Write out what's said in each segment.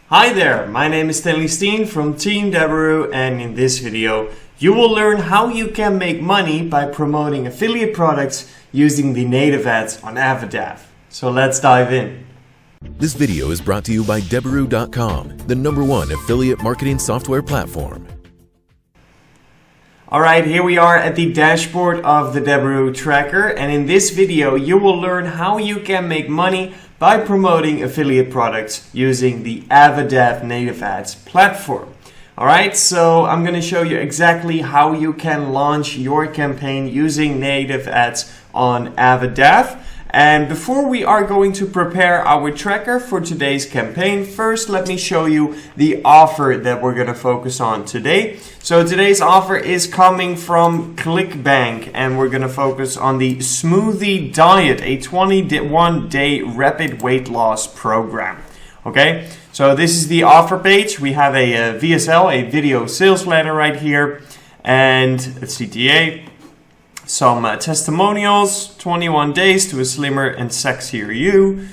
Hi there, my name is Stanley Steen from Team Deberoo, and in this video you will learn how you can make money by promoting affiliate products using the native ads on Evadav. So let's dive in. This video is brought to you by Deberoo.com, the #1 affiliate marketing software platform. Alright, here we are at the dashboard of the Deberoo tracker, and in this video you will learn how you can make money by promoting affiliate products using the Evadav native ads platform. Alright, so I'm going to show you exactly how you can launch your campaign using native ads on Evadav. And before we are going to prepare our tracker for today's campaign, first let me show you the offer that we're going to focus on today. So today's offer is coming from ClickBank, and we're going to focus on the Smoothie Diet, a 21-day rapid weight loss program. Okay, so this is the offer page. We have a VSL, a video sales letter right here, and a CTA. Some testimonials, 21 days to a slimmer and sexier you.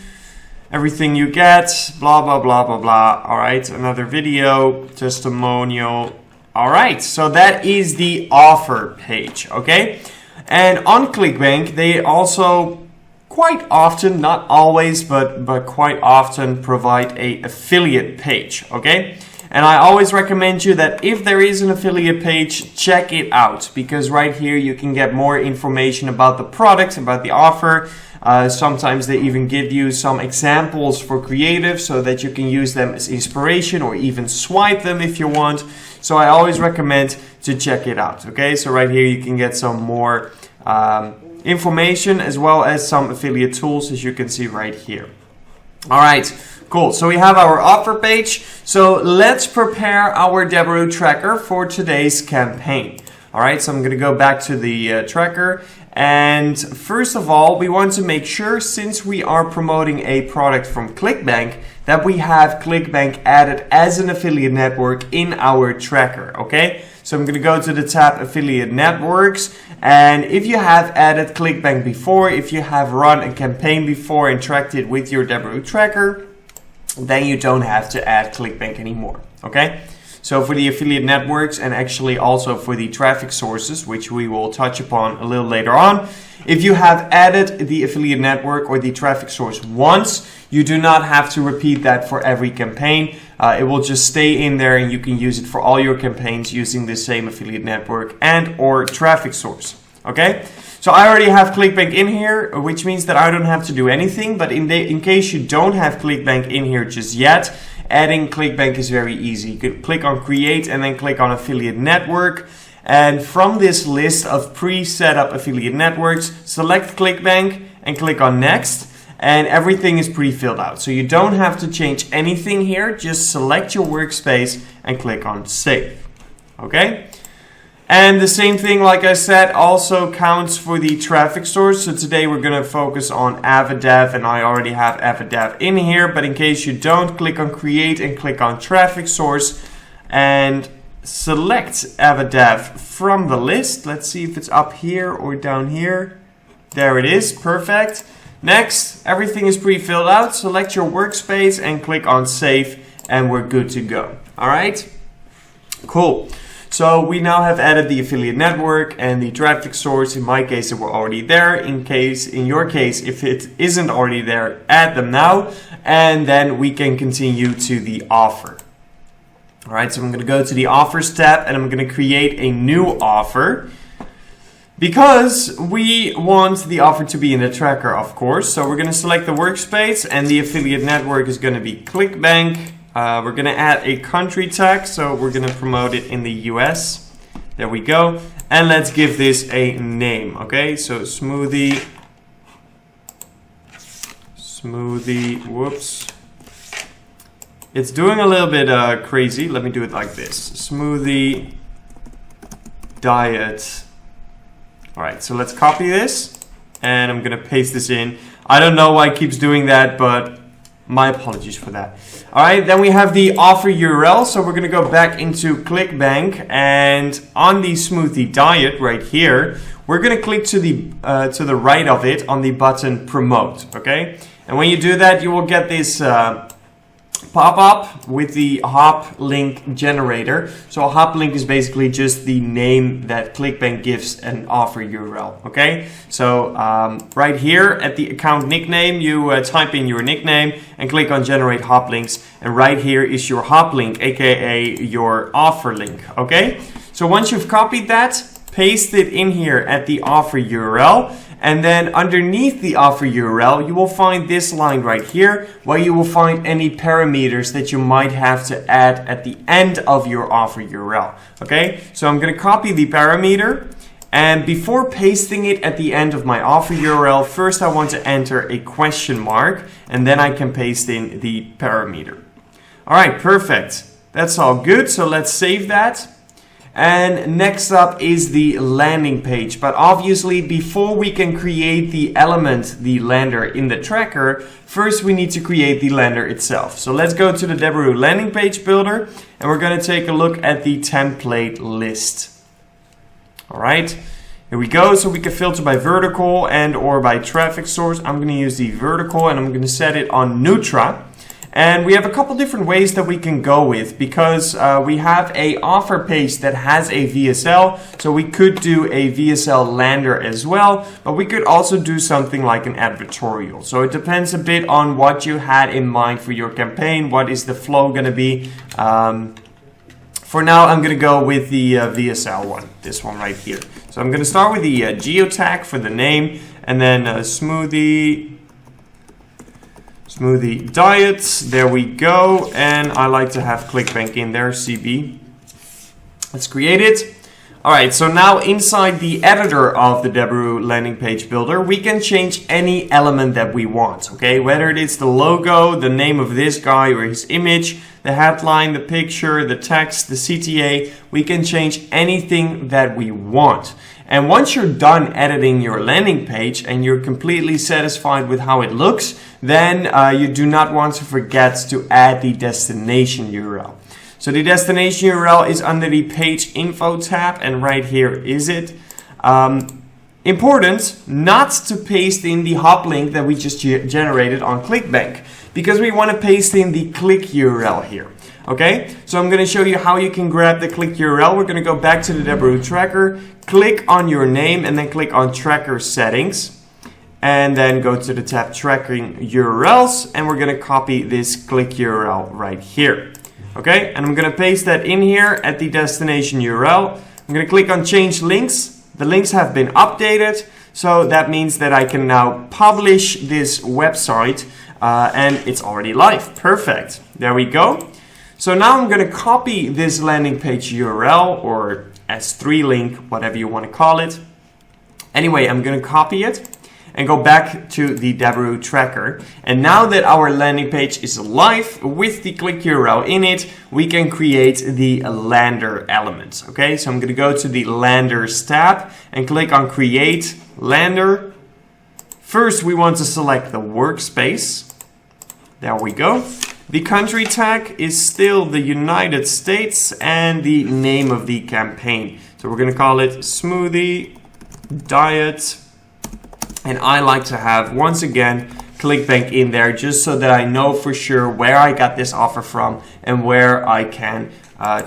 Everything you get, blah, blah, blah, blah, blah. All right, another video, testimonial. All right, so that is the offer page, okay? And on ClickBank, they also quite often, not always, but quite often provide a affiliate page, okay? And I always recommend you that if there is an affiliate page, check it out, because right here you can get more information about the product, about the offer. Sometimes they even give you some examples for creative so that you can use them as inspiration or even swipe them if you want. So I always recommend to check it out. Okay, so right here you can get some more information as well as some affiliate tools, as you can see right here. All right. Cool, so we have our offer page. So let's prepare our Deberoo tracker for today's campaign. All right, so I'm gonna go back to the tracker. And first of all, we want to make sure, since we are promoting a product from ClickBank, that we have ClickBank added as an affiliate network in our tracker, okay? So I'm gonna go to the tab Affiliate Networks, and if you have added ClickBank before, if you have run a campaign before and tracked it with your Deberoo tracker, then you don't have to add ClickBank anymore, okay? So for the affiliate networks, and actually also for the traffic sources, which we will touch upon a little later on, if you have added the affiliate network or the traffic source once, you do not have to repeat that for every campaign. It will just stay in there, and you can use it for all your campaigns using the same affiliate network and or traffic source, okay? So I already have ClickBank in here, which means that I don't have to do anything. But in case you don't have ClickBank in here just yet, adding ClickBank is very easy. You could click on Create and then click on Affiliate Network. And from this list of pre-set up affiliate networks, select ClickBank and click on Next. And everything is pre-filled out. So you don't have to change anything here. Just select your workspace and click on Save. Okay? And the same thing, like I said, also counts for the traffic source. So today we're going to focus on Evadav, and I already have Evadav in here. But in case you don't, click on Create and click on Traffic Source and select Evadav from the list. Let's see if it's up here or down here. There it is. Perfect. Next, everything is pre-filled out. Select your workspace and click on Save, and we're good to go. All right? Cool. So we now have added the affiliate network and the traffic source. In my case, they were already there. In your case, if it isn't already there, add them now, and then we can continue to the offer. All right, so I'm going to go to the offers tab, and I'm going to create a new offer because we want the offer to be in the tracker, of course. So we're going to select the workspace, and the affiliate network is going to be ClickBank. We're going to add a country tag, so we're going to promote it in the US. There we go. And let's give this a name, okay? So smoothie, whoops. It's doing a little bit crazy. Let me do it like this. Smoothie diet. All right, so let's copy this, and I'm going to paste this in. I don't know why it keeps doing that, but my apologies for that. All right, then we have the offer URL. So we're going to go back into ClickBank, and on the Smoothie Diet right here, we're going to click to the right of it on the button Promote. Okay, and when you do that, you will get this pop up with the hop link generator. So a hop link is basically just the name that ClickBank gives an offer URL. Okay, so right here at the account nickname, you type in your nickname and click on generate hop links, and right here is your hop link, aka your offer link. Okay, so once you've copied that, paste it in here at the offer URL. And then underneath the offer URL, you will find this line right here, where you will find any parameters that you might have to add at the end of your offer URL. Okay, so I'm going to copy the parameter. And before pasting it at the end of my offer URL, first I want to enter a question mark, and then I can paste in the parameter. All right, perfect. That's all good. So let's save that. And next up is the landing page. But obviously, before we can create the element, the lander in the tracker, first we need to create the lander itself. So let's go to the Deberoo landing page builder, and we're going to take a look at the template list. All right, here we go. So we can filter by vertical and or by traffic source. I'm going to use the vertical, and I'm going to set it on Nutra. And we have a couple different ways that we can go with, because we have a offer page that has a VSL, so we could do a VSL lander as well, but we could also do something like an advertorial. So it depends a bit on what you had in mind for your campaign. What is the flow going to be? For now, I'm going to go with the VSL one, this one right here. So I'm going to start with the geotag for the name, and then smoothie diets, there we go, and I like to have ClickBank in there, CB. Let's create it. All right, so now inside the editor of the Deberoo landing page builder, we can change any element that we want, okay? Whether it is the logo, the name of this guy or his image, the headline, the picture, the text, the CTA, we can change anything that we want. And once you're done editing your landing page and you're completely satisfied with how it looks, then you do not want to forget to add the destination URL. So the destination URL is under the page info tab, and right here is it. Important not to paste in the hop link that we just generated on ClickBank, because we want to paste in the click URL here. Okay, so I'm going to show you how you can grab the click URL. We're going to go back to the Deberoo tracker, click on your name, and then click on tracker settings. And then go to the tab tracking URLs, and we're going to copy this click URL right here. Okay, and I'm going to paste that in here at the destination URL. I'm going to click on change links. The links have been updated, so that means that I can now publish this website, and it's already live. Perfect. There we go. So now I'm going to copy this landing page URL, or S3 link, whatever you want to call it. Anyway, I'm going to copy it and go back to the Deberoo tracker. And now that our landing page is live with the click URL in it, we can create the lander element. Okay, so I'm going to go to the landers tab and click on create lander. First, we want to select the workspace. There we go. The country tag is still the United States, and the name of the campaign. So we're going to call it smoothie diet. And I like to have, once again, ClickBank in there, just so that I know for sure where I got this offer from and where I can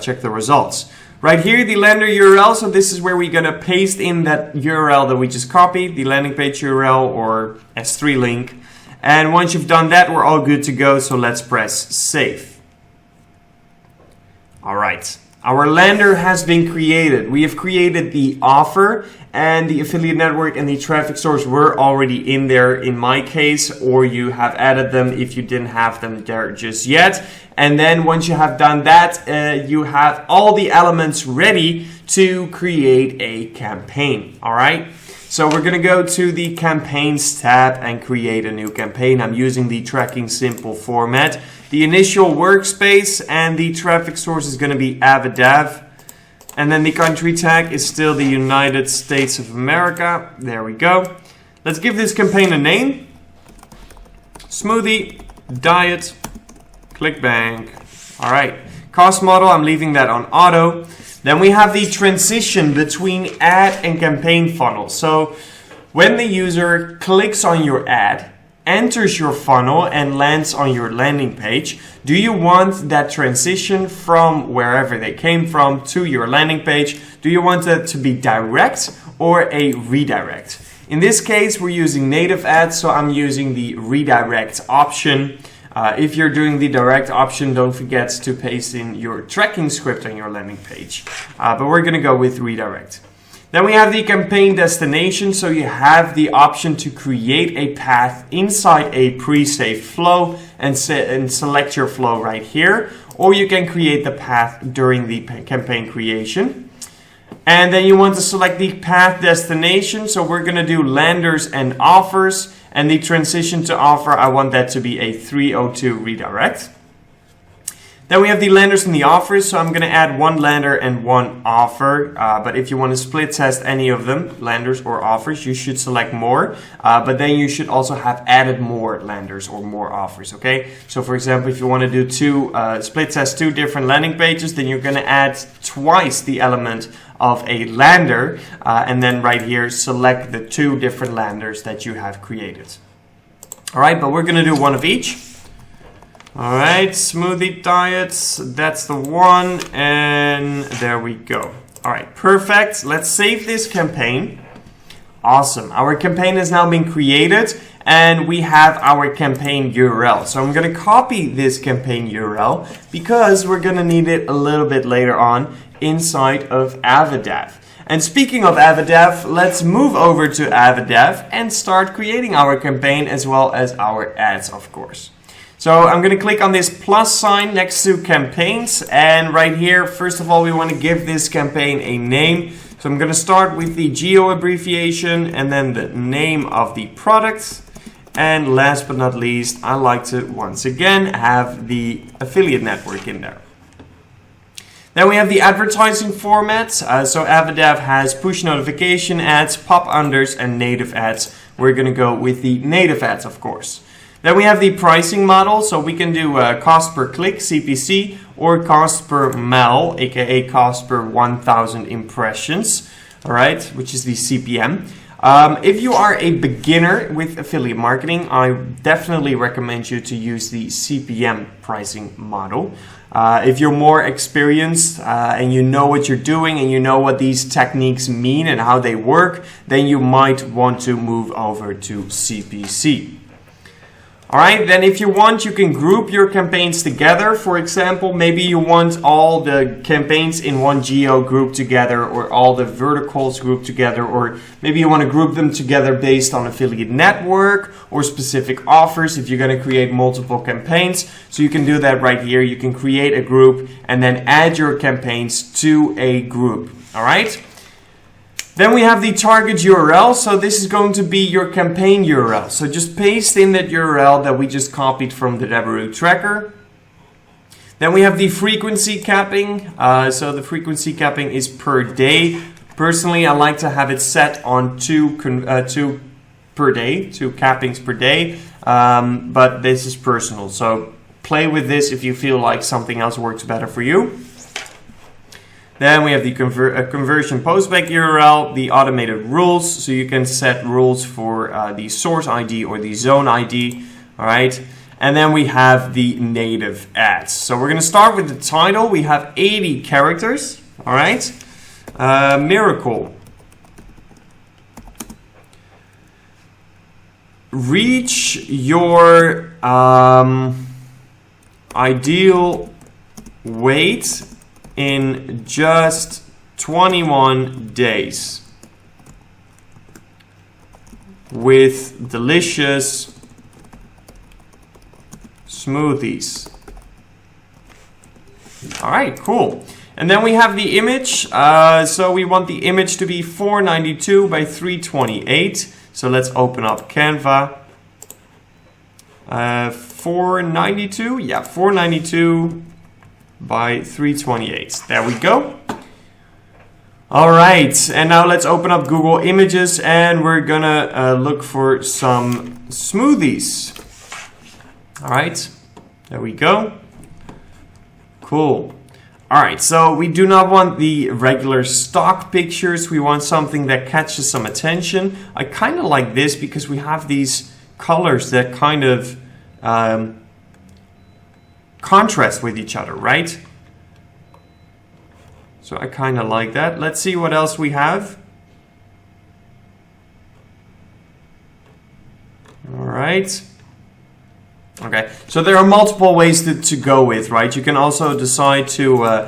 check the results. Right here, the lander URL. So this is where we're going to paste in that URL that we just copied, the landing page URL or S3 link. And once you've done that, we're all good to go. So let's press save. All right. Our lander has been created. We have created the offer, and the affiliate network and the traffic source were already in there in my case, or you have added them if you didn't have them there just yet. And then once you have done that, you have all the elements ready to create a campaign. All right. So we're going to go to the campaigns tab and create a new campaign. I'm using the tracking simple format. The initial workspace and the traffic source is going to be Evadav. And then the country tag is still the United States of America. There we go. Let's give this campaign a name. Smoothie Diet ClickBank. All right. Cost model, I'm leaving that on auto. Then we have the transition between ad and campaign funnel. So when the user clicks on your ad, enters your funnel and lands on your landing page, do you want that transition from wherever they came from to your landing page? Do you want it to be direct or a redirect? In this case, we're using native ads, so I'm using the redirect option. If you're doing the direct option, don't forget to paste in your tracking script on your landing page. But we're going to go with redirect. Then we have the campaign destination, so you have the option to create a path inside a pre-saved flow and select your flow right here, or you can create the path during the campaign creation. And then you want to select the path destination, so we're going to do landers and offers, and the transition to offer, I want that to be a 302 redirect. Then we have the landers and the offers, so I'm going to add one lander and one offer, but if you want to split test any of them, landers or offers, you should select more, but then you should also have added more landers or more offers, okay? So for example, if you want to do split test two different landing pages, then you're going to add twice the element of a lander, and then right here, select the two different landers that you have created. All right, but we're going to do one of each. All right, smoothie diets, that's the one, and there we go. All right, perfect. Let's save this campaign. Awesome. Our campaign has now been created, and we have our campaign URL. So I'm going to copy this campaign URL because we're going to need it a little bit later on inside of Evadav. And speaking of Evadav, let's move over to Evadav and start creating our campaign as well as our ads, of course. So I'm going to click on this plus sign next to campaigns, and right here, first of all, we want to give this campaign a name. So I'm going to start with the geo abbreviation and then the name of the product. And last but not least, I like to once again have the affiliate network in there. Then we have the advertising format. So Evadav has push notification ads, pop unders, and native ads. We're going to go with the native ads, of course. Then we have the pricing model, so we can do cost per click, CPC, or cost per mile, aka cost per 1,000 impressions, all right, which is the CPM. If you are a beginner with affiliate marketing, I definitely recommend you to use the CPM pricing model. If you're more experienced and you know what you're doing and you know what these techniques mean and how they work, then you might want to move over to CPC. Alright, then if you want, you can group your campaigns together. For example, maybe you want all the campaigns in one geo grouped together, or all the verticals grouped together, or maybe you want to group them together based on affiliate network or specific offers if you're going to create multiple campaigns. So you can do that right here. You can create a group and then add your campaigns to a group. Alright? Then we have the target URL, so this is going to be your campaign URL. So just paste in that URL that we just copied from the Deberoo tracker. Then we have the frequency capping, so the frequency capping is per day. Personally, I like to have it set on two per day, two cappings per day, but this is personal. So play with this if you feel like something else works better for you. Then we have the conversion postback URL, the automated rules, so you can set rules for the source ID or the zone ID, all right? And then we have the native ads. So we're going to start with the title. We have 80 characters, all right? Miracle. Reach your ideal weight in just 21 days with delicious smoothies. All right, cool. And then we have the image. So we want the image to be 492 by 328. So let's open up Canva. 492, yeah, 492 by 328. There we go. All right, and now let's open up Google Images and we're gonna look for some smoothies. All right, there we go. Cool. All right, so we do not want the regular stock pictures. We want something that catches some attention. I kind of like this because we have these colors that kind of contrast with each other, right? So I kind of like that. Let's see what else we have. All right. Okay, so there are multiple ways to go with, right? You can also decide to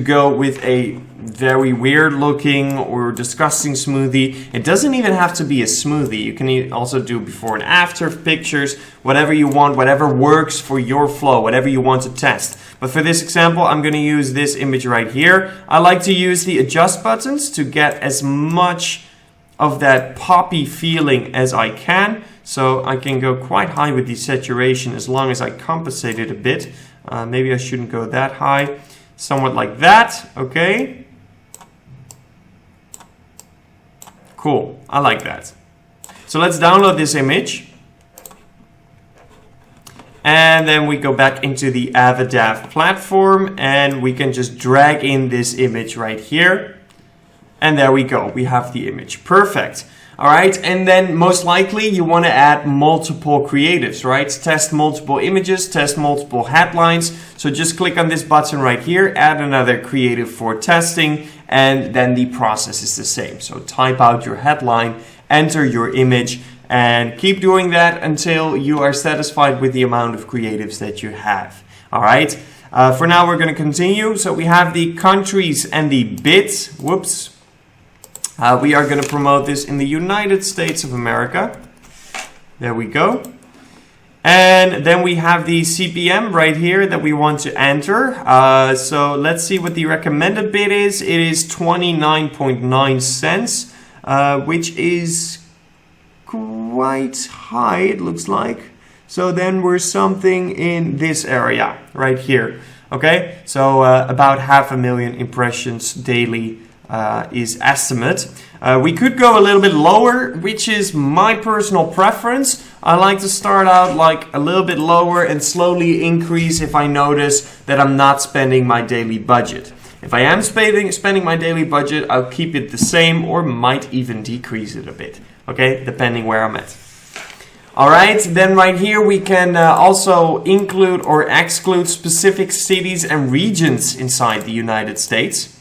go with a very weird looking or disgusting smoothie. It doesn't even have to be a smoothie. You can also do before and after pictures, whatever you want, whatever works for your flow, whatever you want to test. But for this example, I'm going to use this image right here. I like to use the adjust buttons to get as much of that poppy feeling as I can. So I can go quite high with the saturation as long as I compensate it a bit. Maybe I shouldn't go that high. Somewhat like that, okay. Cool, I like that. So let's download this image. And then we go back into the Evadav platform and we can just drag in this image right here. And there we go, we have the image. Perfect. All right, and then most likely you want to add multiple creatives, right? Test multiple images, test multiple headlines. So just click on this button right here, add another creative for testing, and then the process is the same. So type out your headline, enter your image, and keep doing that until you are satisfied with the amount of creatives that you have. All right, for now we're going to continue. So we have the countries and the bits. Whoops. We are going to promote this in the United States of America. There we go. And then we have the CPM right here that we want to enter. So let's see what the recommended bid is. It is 29.9 cents, which is quite high, it looks like. So then we're something in this area right here. Okay, so about 500,000 impressions daily is estimate. We could go a little bit lower, which is my personal preference. I like to start out like a little bit lower and slowly increase if I notice that I'm not spending my daily budget. If I am spending my daily budget, I'll keep it the same or might even decrease it a bit, okay, depending where I'm at. All right, then right here we can also include or exclude specific cities and regions inside the United States.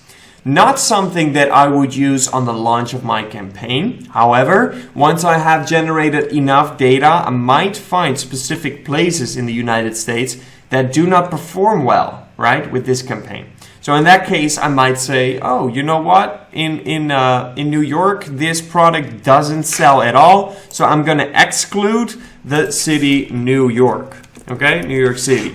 Not something that I would use on the launch of my campaign. However, once I have generated enough data, I might find specific places in the United States that do not perform well, right, with this campaign. So in that case, I might say, oh, you know what? In New York, this product doesn't sell at all. So I'm going to exclude the city New York. Okay, New York City.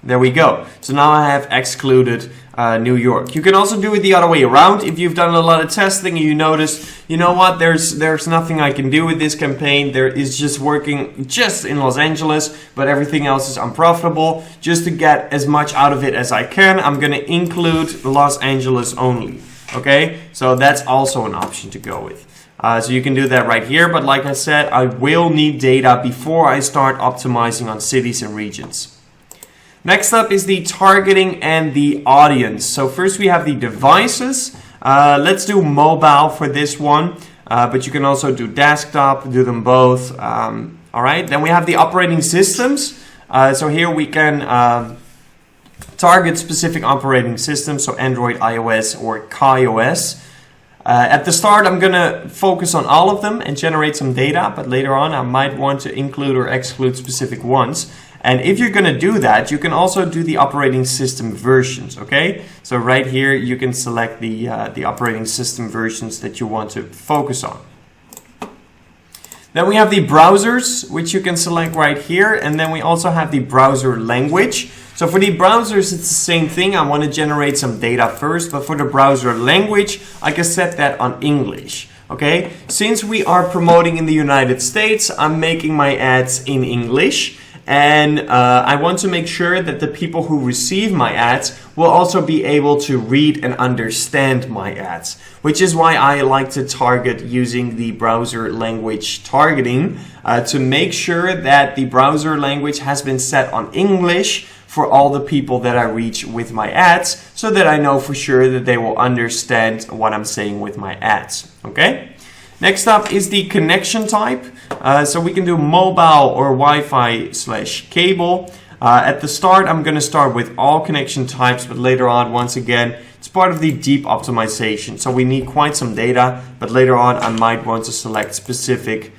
There we go. So now I have excluded New York. You can also do it the other way around. If you've done a lot of testing and you notice, you know what, there's nothing I can do with this campaign. There is just working just in Los Angeles, but everything else is unprofitable. Just to get as much out of it as I can, I'm going to include Los Angeles only. Okay, so that's also an option to go with. So you can do that right here. But like I said, I will need data before I start optimizing on cities and regions. Next up is the targeting and the audience. So first we have the devices. Let's do mobile for this one, but you can also do desktop, do them both. All right, then we have the operating systems. So here we can target specific operating systems, so Android, iOS, or KaiOS. At the start, I'm going to focus on all of them and generate some data, but later on I might want to include or exclude specific ones. And if you're going to do that, you can also do the operating system versions, okay? So right here, you can select the operating system versions that you want to focus on. Then we have the browsers, which you can select right here. And then we also have the browser language. So for the browsers, it's the same thing. I want to generate some data first, but for the browser language, I can set that on English. Okay, since we are promoting in the United States, I'm making my ads in English. And I want to make sure that the people who receive my ads will also be able to read and understand my ads, which is why I like to target using the browser language targeting to make sure that the browser language has been set on English for all the people that I reach with my ads, so that I know for sure that they will understand what I'm saying with my ads. Okay? Next up is the connection type. So we can do mobile or Wi-Fi/cable. At the start, I'm going to start with all connection types, but later on, once again, it's part of the deep optimization. So we need quite some data, but later on, I might want to select specifically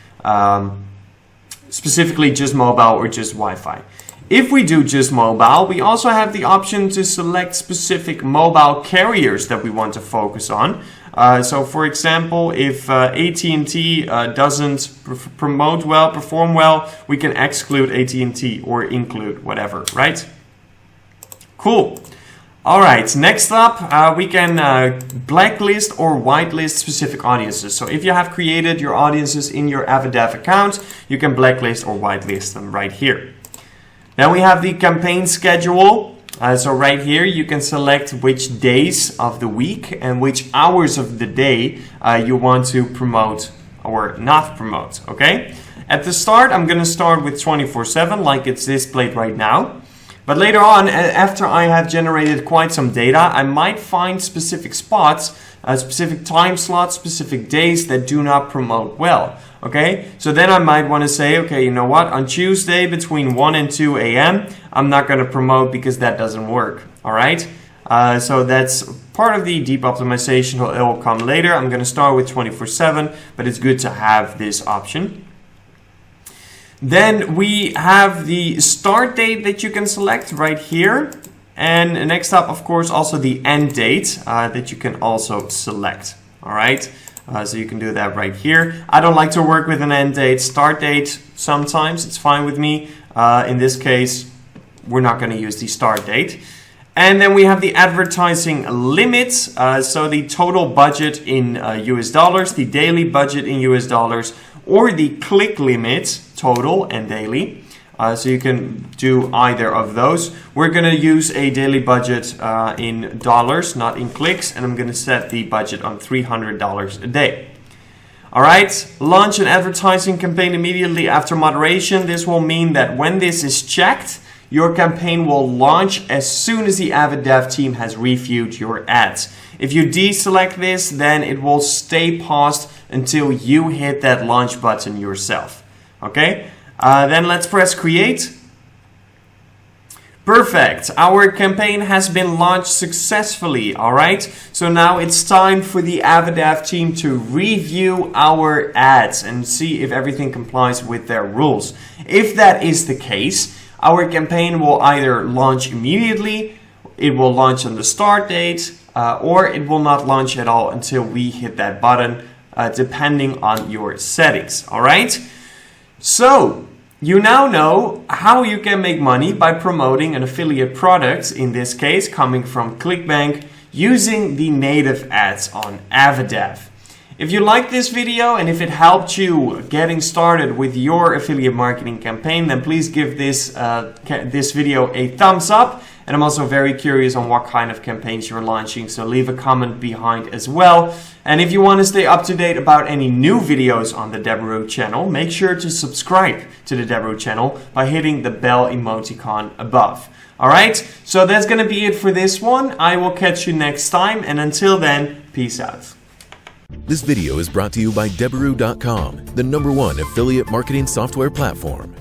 just mobile or just Wi-Fi. If we do just mobile, we also have the option to select specific mobile carriers that we want to focus on. So for example, if AT&T doesn't perform well, we can exclude AT&T or include whatever, right? Cool. All right, next up, we can blacklist or whitelist specific audiences. So if you have created your audiences in your Evadav account, you can blacklist or whitelist them right here. Then we have the campaign schedule. So right here, you can select which days of the week and which hours of the day you want to promote or not promote, okay? At the start, I'm going to start with 24/7 like it's displayed right now. But later on, after I have generated quite some data, I might find specific spots, specific time slots, specific days that do not promote well. Okay, so then I might want to say, okay, you know what, on Tuesday between 1 and 2 a.m., I'm not going to promote because that doesn't work. All right, so that's part of the deep optimization. It will come later. I'm going to start with 24/7, but it's good to have this option. Then we have the start date that you can select right here. And next up, of course, also the end date that you can also select. All right. So you can do that right here. I don't like to work with an end date, start date. Sometimes it's fine with me. In this case, we're not going to use the start date. And then we have the advertising limits. So the total budget in US dollars, the daily budget in US dollars, or the click limit, total and daily. So you can do either of those. We're going to use a daily budget in dollars, not in clicks, and I'm going to set the budget on $300 a day. All right, launch an advertising campaign immediately after moderation. This will mean that when this is checked, your campaign will launch as soon as the Evadav team has reviewed your ads. If you deselect this, then it will stay paused until you hit that launch button yourself. Okay? Then let's press create. Perfect. Our campaign has been launched successfully. All right. So now it's time for the Evadav team to review our ads and see if everything complies with their rules. If that is the case, our campaign will either launch immediately, it will launch on the start date, or it will not launch at all until we hit that button, depending on your settings. All right. So you now know how you can make money by promoting an affiliate product, in this case coming from ClickBank, using the native ads on Evadav. If you liked this video and if it helped you getting started with your affiliate marketing campaign, then please give this video a thumbs up. And I'm also very curious on what kind of campaigns you're launching, so leave a comment behind as well. And if you want to stay up to date about any new videos on the Deberoo channel, make sure to subscribe to the Deberoo channel by hitting the bell emoticon above. Alright, so that's going to be it for this one. I will catch you next time, and until then, peace out. This video is brought to you by Deberoo.com, the #1 affiliate marketing software platform.